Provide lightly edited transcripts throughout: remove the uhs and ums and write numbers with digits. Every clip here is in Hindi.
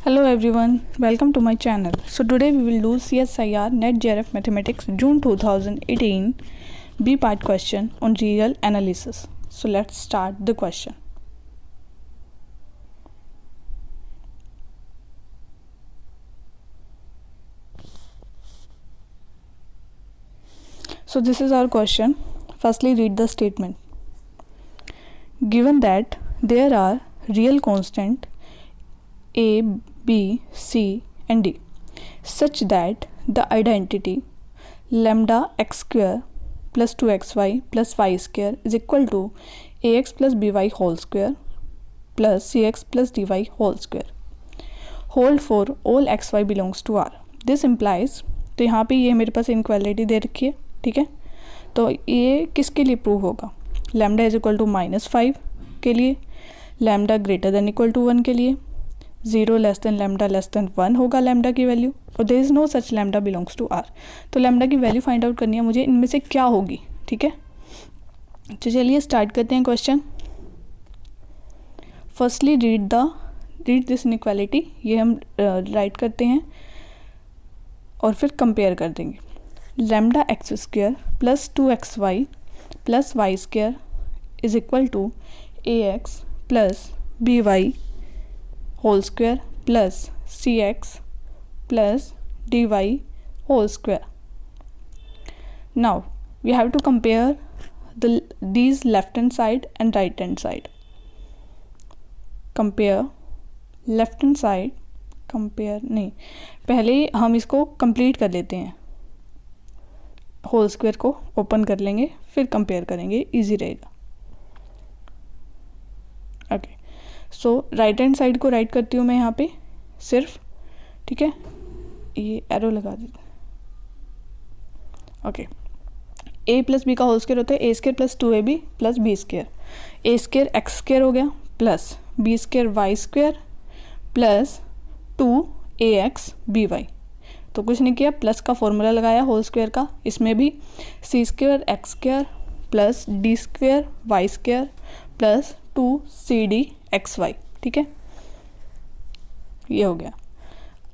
Hello everyone, welcome to my channel. So today we will do CSIR Net JRF Mathematics June 2018 B part question on real analysis. So let's start the question. So this is our question. Firstly read the statement. Given that there are real constant A, B, C and D such that the identity lambda x square plus 2xy plus y square is equal to ax plus by whole square plus cx plus dy whole square. Hold for all xy belongs to R. This implies, तो यहाँ पे ये मेरे पास इनक्वालिटी दे रखी है, ठीक है. तो ये किसके लिए प्रूव होगा? लैम्डा इज इक्वल टू -5 के लिए, lambda greater than equal to 1 के लिए, 0 less than lambda less than 1 होगा लैम्डा की वैल्यू, और there is no such lambda belongs to R. तो लैम्डा की वैल्यू फाइंड आउट करनी है मुझे, इनमें से क्या होगी, ठीक है. तो चलिए स्टार्ट करते हैं question. Firstly read this inequality, ये हम राइट करते हैं और फिर कंपेयर कर देंगे. Lambda x square plus 2xy plus y square is equal to ax plus by whole square plus cx plus dy whole square. Now we have to compare these left hand side and right hand side. Compare left hand side, compare नहीं, पहले हम इसको कंप्लीट कर लेते हैं. होल स्क्वायर को ओपन कर लेंगे फिर कंपेयर करेंगे, इजी रहेगा. ओके, सो राइट हैंड साइड को राइट करती हूँ मैं यहाँ पे सिर्फ, ठीक है. ये एरो लगा देते हैं. ओके, ए प्लस बी का होल स्क्वायर होता है ए स्क्वायर प्लस 2ab प्लस B square. A square X square हो गया plus B square Y square plus 2ax by. तो कुछ नहीं किया, प्लस का फॉर्मूला लगाया होल स्क्वायर का. इसमें भी C square X square plus D square Y square plus 2cd xy, ठीक है. ये हो गया.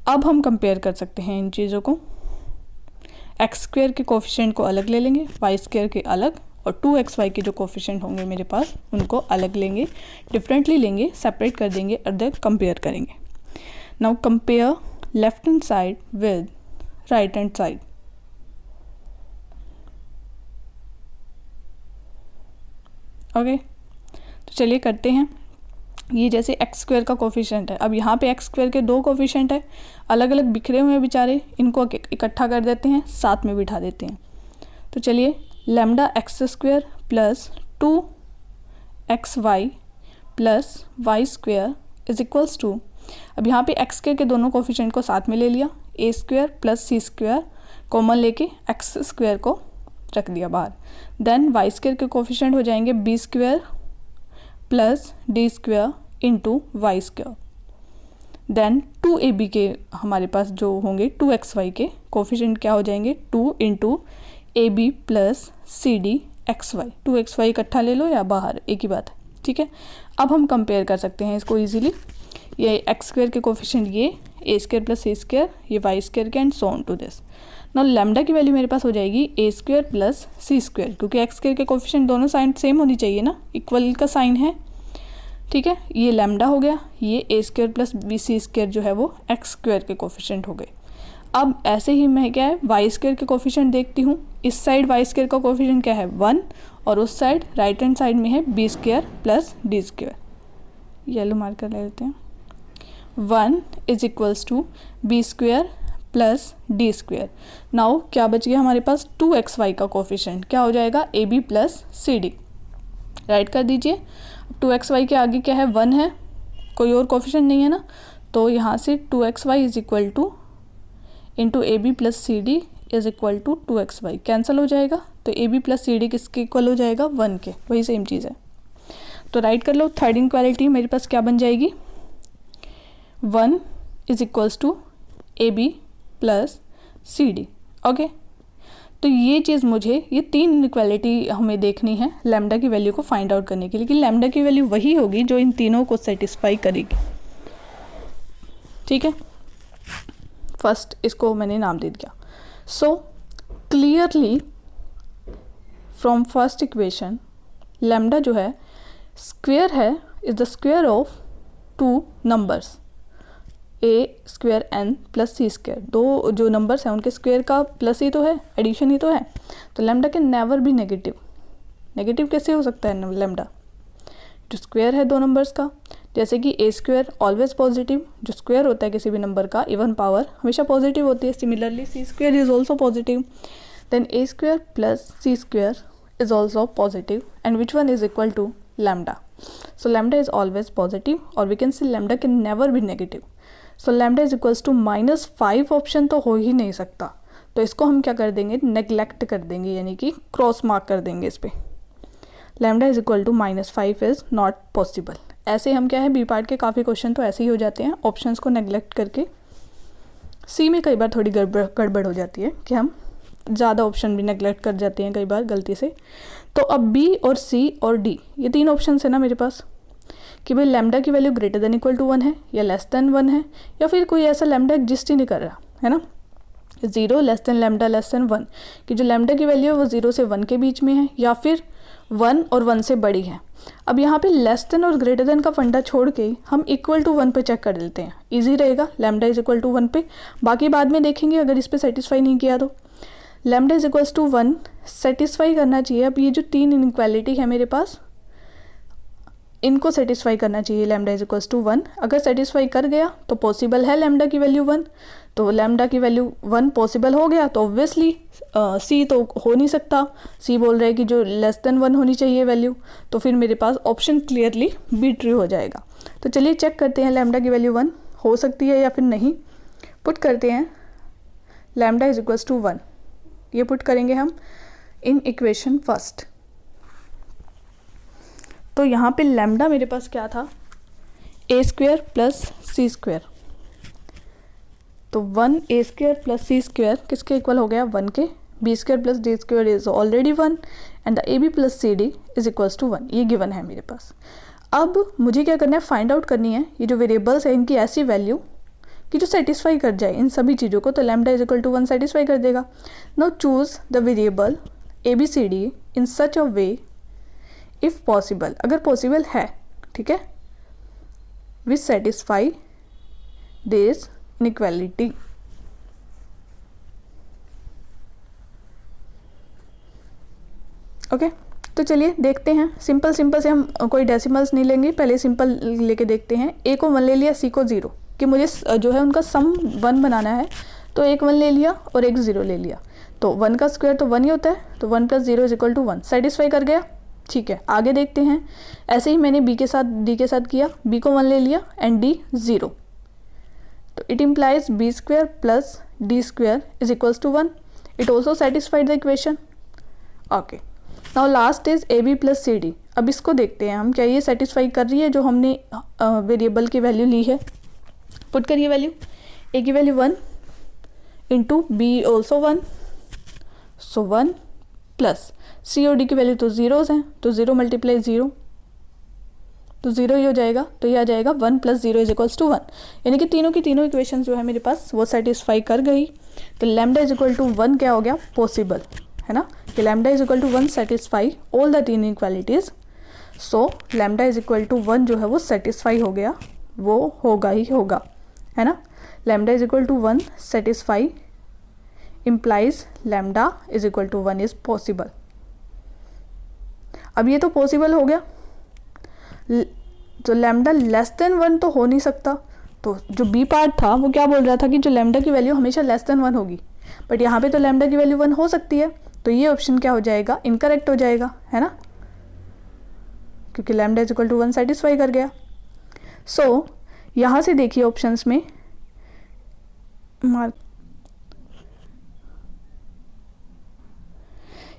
अब हम कंपेयर कर सकते हैं इन चीज़ों को. एक्स स्क्वायर के कोफिशिएंट को अलग ले लेंगे, वाई स्क्वायर के अलग, और 2xy के जो कोफिशिएंट होंगे मेरे पास उनको अलग लेंगे, डिफरेंटली लेंगे, सेपरेट कर देंगे और देन कंपेयर करेंगे. Now compare left hand side with right hand side. Okay, तो चलिए करते हैं. ये जैसे एक्स स्क्वायर का कोफिशिएंट है, अब यहाँ पे एक्स स्क्वायर के दो कोफिशिएंट है, अलग अलग बिखरे हुए हैं बेचारे, इनको इकट्ठा कर देते हैं, साथ में बिठा देते हैं. तो चलिए lambda x square plus 2xy plus y square is equals to, अब यहाँ पे एक्स स्क्वायर के दोनों कोफिशिएंट को साथ में ले लिया, A square plus C square common लेके एक्स स्क्वायर को रख दिया बाहर. देन वाई स्क्वायर के कोफिशिएंट हो जाएंगे B square plus D square into y square. Then 2ab के हमारे पास जो होंगे 2xy के कोफिशिएंट क्या हो जाएंगे 2 into ab plus cd xy. 2xy इकट्ठा ले लो या बाहर, एक ही बात है, ठीक है. अब हम कंपेयर कर सकते हैं इसको इजीली. ये एक्स स्क्वायर के कोफिशिएंट ये A square plus C square, ये वाई स्क्वायर के and so on to this. Now lambda की वैल्यू मेरे पास हो जाएगी A square plus C square, क्योंकि एक्स स्क्वायर के कोफिशिएंट दोनों साइन सेम होनी चाहिए ना, इक्वल का साइन है, ठीक है. ये लैम्डा हो गया, ये A square plus B C square जो है वो एक्स स्क्वायर के कोफिशिएंट हो गए. अब ऐसे ही मैं क्या है वाई स्क्वायर के कोफिशिएंट देखती हूँ. इस साइड वाई स्क्वायर का कोफिशिएंट क्या है 1, और उस साइड राइट हैंड साइड में है B square plus D square. Yellow marker ले लेते हैं. 1 is equals to B square plus D square. Now क्या बच गया हमारे पास 2xy का कोफिशिएंट, क्या हो जाएगा A B plus C D. Write कर दीजिए. 2xy के आगे क्या है 1 है, कोई और कोफिशिएंट नहीं है ना, तो यहाँ से 2xy is equal to into A B plus C D is equal to 2xy cancel हो जाएगा. तो A B plus C D किसके इक्वल हो जाएगा 1 के, वही सेम चीज़ है. तो राइट कर लो. थर्ड इनक्वालिटी मेरे पास क्या बन जाएगी 1 is equals to A B plus C D. Okay, तो ये चीज़ मुझे, ये तीन इनइक्वालिटी हमें देखनी है लैम्डा की वैल्यू को फाइंड आउट करने के लिए, कि लैम्डा की वैल्यू वही होगी जो इन तीनों को सेटिस्फाई करेगी. ठीक है, फर्स्ट इसको मैंने नाम दे दिया। So clearly from first equation lambda जो है स्क्वेयर है, is the square of two numbers A square and plus C square. दो जो नंबर्स हैं उनके स्क्वेयर का प्लस ही तो है, एडिशन ही तो है। तो lambda can never be negative. Negative कैसे हो सकता है लैम्डा? जो स्क्वेयर है दो नंबर्स का, जैसे कि ए स्क्वेयर ऑलवेज पॉजिटिव, जो स्क्वेयर होता है किसी भी नंबर का इवन पावर हमेशा पॉजिटिव होती है। Similarly C square is also positive, then A square plus C square is also positive, and which one is equal to lambda. So lambda is always positive, or we can say lambda can never be negative. So lambda is equals to -5 option तो हो ही नहीं सकता, तो इसको हम क्या कर देंगे, नेग्लेक्ट कर देंगे, यानी कि क्रॉस मार्क कर देंगे इस पर। Lambda is equal to -5 is not possible. ऐसे हम क्या है बी पार्ट के काफ़ी क्वेश्चन तो ऐसे ही हो जाते हैं, ऑप्शंस को नेग्लेक्ट करके। सी में कई बार थोड़ी गड़बड़ हो जाती है कि हम ज़्यादा ऑप्शन भी नेग्लेक्ट कर जाते हैं कई बार गलती से। तो अब बी और सी और डी ये तीन ऑप्शन है ना मेरे पास, कि भाई लैम्डा की value greater than equal to 1 है या लेस देन 1 है, या फिर कोई ऐसा लैम्डा एग्जिस्ट ही नहीं कर रहा है ना, 0 less than lambda less than 1, कि जो लैम्डा की वैल्यू है वो 0 से 1 के बीच में है, या फिर 1 और 1 से बड़ी है। अब यहाँ पे लेस देन और ग्रेटर देन का फंडा छोड़ के हम इक्वल टू 1 पे चेक कर लेते हैं, ईजी रहेगा। लैम्डा इज इक्वल टू 1 पे, बाकी बाद में देखेंगे अगर इस पर सेटिस्फाई नहीं किया तो। Lambda is equals to 1 satisfy करना चाहिए। अब ये जो तीन इनइक्वालिटी है मेरे पास, इनको सेटिस्फाई करना चाहिए लैम्डा इज इक्वल्स टू 1। अगर सेटिस्फाई कर गया तो पॉसिबल है लैम्डा की वैल्यू 1, तो लैम्डा की वैल्यू 1 पॉसिबल हो गया तो ऑब्वियसली सी तो हो नहीं सकता, सी बोल रहे हैं कि जो लेस देन 1 होनी चाहिए वैल्यू, तो फिर मेरे पास ऑप्शन क्लियरली बी ट्रू हो जाएगा। तो चलिए चेक करते हैं लैम्डा की वैल्यू 1 हो सकती है या फिर नहीं। पुट करते हैं लैम्डा इज इक्वल्स टू 1, ये पुट करेंगे हम इन इक्वेशन फर्स्ट। तो यहाँ पे लैम्डा मेरे पास क्या था, A square plus C square. तो 1 A square plus C square किसके इक्वल हो गया, 1 के। B square plus D square is already 1 and the A B plus C D is equals to 1, ये गिवन है मेरे पास। अब मुझे क्या करना है, फाइंड आउट करनी है ये जो वेरिएबल्स है इनकी ऐसी वैल्यू कि जो सेटिस्फाई कर जाए इन सभी चीज़ों को। तो lambda is equal to 1 satisfy कर देगा। Now choose the variable A B C D in such a way if possible, अगर पॉसिबल है, ठीक है, which satisfy this inequality. Okay, तो चलिए देखते हैं। सिंपल से हम कोई डेसिमल्स नहीं लेंगे, पहले सिंपल लेके देखते हैं। ए को 1 ले लिया, सी को 0, कि मुझे जो है उनका सम 1 बनाना है, तो एक 1 ले लिया और एक 0 ले लिया। तो 1 का स्क्वायर तो 1 ही होता है, तो 1 + 0 इज इक्वल टू 1, सेटिस्फाई कर गया। ठीक है, आगे देखते हैं। ऐसे ही मैंने बी के साथ डी के साथ किया, बी को 1 ले लिया एंड डी 0, तो it implies B square plus D square is equals to 1। It also satisfied the equation. Okay, now last is A B plus C D. अब इसको देखते हैं हम, क्या ये सेटिस्फाई कर रही है जो हमने वेरिएबल की वैल्यू ली है। पुट करिए वैल्यू, ए की वैल्यू 1 इंटू बी ऑल्सो 1, सो 1 प्लस सी और डी की वैल्यू तो जीरोज हैं, तो 0 × 0 तो 0 ही हो जाएगा। तो ये आ जाएगा 1 + 0 इज इक्वल्स टू 1, यानी कि तीनों की तीनों इक्वेशन जो है मेरे पास वो सेटिस्फाई कर गई। तो लैम्डा इज इक्वल टू 1 क्या हो गया, पॉसिबल है ना, कि lambda is equal to 1 satisfy all the तीन equalities. So lambda is equal to 1 जो है वो सेटिस्फाई हो गया, वो होगा ही होगा, है ना। Lambda is equal to 1 satisfy implies lambda is equal to 1 is possible. अब ये तो पॉसिबल हो गया, तो लैम्डा लेस देन 1 तो हो नहीं सकता। तो जो बी पार्ट था वो क्या बोल रहा था कि जो लैम्डा की वैल्यू हमेशा लेस देन 1 होगी, बट यहाँ पे तो लैम्डा की वैल्यू 1 हो सकती है, तो ये ऑप्शन क्या हो जाएगा, इनकरेक्ट हो जाएगा, है ना, क्योंकि lambda is equal to 1 satisfy कर गया। सो यहाँ से देखिए ऑप्शंस में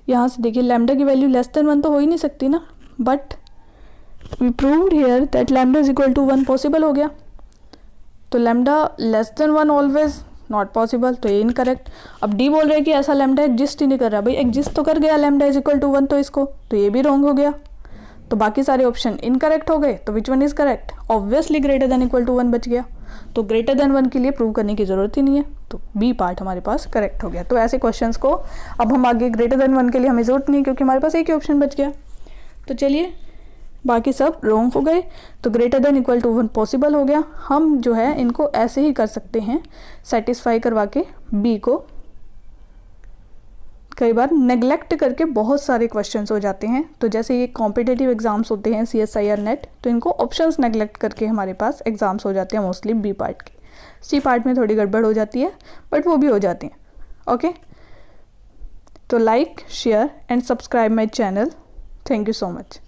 यहाँ से देखिए लैम्डा की वैल्यू लेस देन 1 तो हो ही नहीं सकती ना, but we proved here that lambda is equal to 1 possible हो गया। तो lambda less than 1 always not possible, तो ये इनकरेक्ट। अब डी बोल रहे हैं कि ऐसा लैम्डा एग्जिस्ट ही नहीं कर रहा, भाई एग्जिस्ट तो कर गया लैम्डा इज इक्वल टू 1, तो इसको तो ये भी रॉन्ग हो गया। तो बाकी सारे ऑप्शन इनकरेक्ट हो गए, तो which one is correct, obviously greater than equal to 1 बच गया। तो ग्रेटर देन 1 के लिए प्रूव करने की ज़रूरत ही नहीं है, तो बी पार्ट हमारे पास करेक्ट हो गया। तो ऐसे क्वेश्चंस को अब हम आगे ग्रेटर देन 1 के लिए हमें ज़रूरत नहीं, क्योंकि हमारे पास एक ही ऑप्शन बच गया। तो चलिए बाकी सब रॉन्ग हो गए, तो greater than equal to 1 possible हो गया। हम जो है इनको ऐसे ही कर सकते हैं, सेटिस्फाई करवा के बी को। कई बार नेग्लेक्ट करके बहुत सारे क्वेश्चंस हो जाते हैं, तो जैसे ये कॉम्पिटिटिव एग्जाम्स होते हैं CSIR नेट, तो इनको ऑप्शंस नेग्लेक्ट करके हमारे पास एग्ज़ाम्स हो जाते हैं मोस्टली बी पार्ट के। सी पार्ट में थोड़ी गड़बड़ हो जाती है, बट वो भी हो जाती हैं। ओके, तो like, share and subscribe my channel. Thank you so much.